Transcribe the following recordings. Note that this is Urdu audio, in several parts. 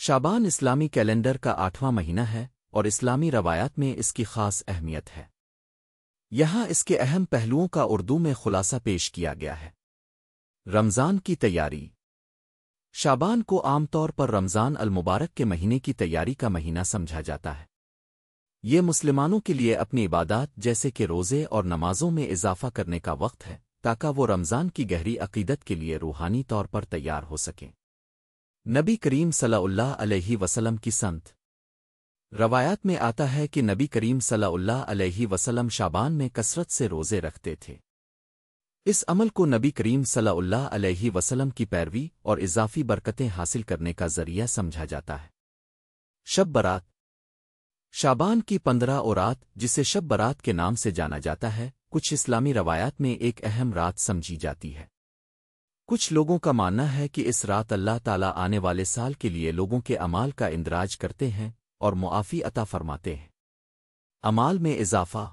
شعبان اسلامی کیلنڈر کا 8واں مہینہ ہے اور اسلامی روایات میں اس کی خاص اہمیت ہے۔ یہاں اس کے اہم پہلوؤں کا اردو میں خلاصہ پیش کیا گیا ہے۔ رمضان کی تیاری۔ شعبان کو عام طور پر رمضان المبارک کے مہینے کی تیاری کا مہینہ سمجھا جاتا ہے۔ یہ مسلمانوں کے لیے اپنی عبادات جیسے کہ روزے اور نمازوں میں اضافہ کرنے کا وقت ہے تاکہ وہ رمضان کی گہری عقیدت کے لیے روحانی طور پر تیار ہو سکیں۔ نبی کریم صلی اللہ علیہ وسلم کی سنت۔ روایات میں آتا ہے کہ نبی کریم صلی اللہ علیہ وسلم شعبان میں کثرت سے روزے رکھتے تھے۔ اس عمل کو نبی کریم صلی اللہ علیہ وسلم کی پیروی اور اضافی برکتیں حاصل کرنے کا ذریعہ سمجھا جاتا ہے۔ شب برات۔ شعبان کی 15 رات جسے شب برات کے نام سے جانا جاتا ہے کچھ اسلامی روایات میں ایک اہم رات سمجھی جاتی ہے۔ کچھ لوگوں کا ماننا ہے کہ اس رات اللہ تعالیٰ آنے والے سال کے لیے لوگوں کے اعمال کا اندراج کرتے ہیں اور معافی عطا فرماتے ہیں۔ اعمال میں اضافہ۔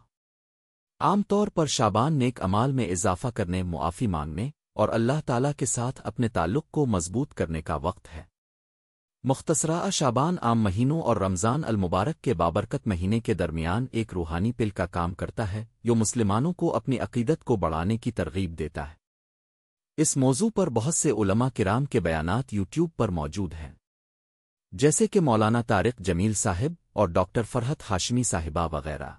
عام طور پر شعبان نیک اعمال میں اضافہ کرنے، معافی مانگنے اور اللہ تعالیٰ کے ساتھ اپنے تعلق کو مضبوط کرنے کا وقت ہے۔ مختصرہ شعبان عام مہینوں اور رمضان المبارک کے بابرکت مہینے کے درمیان ایک روحانی پل کا کام کرتا ہے جو مسلمانوں کو اپنی عقیدت کو بڑھانے کی ترغیب دیتا ہے۔ اس موضوع پر بہت سے علماء کرام کے بیانات یوٹیوب پر موجود ہیں، جیسے کہ مولانا طارق جمیل صاحب اور ڈاکٹر فرحت ہاشمی صاحبہ وغیرہ۔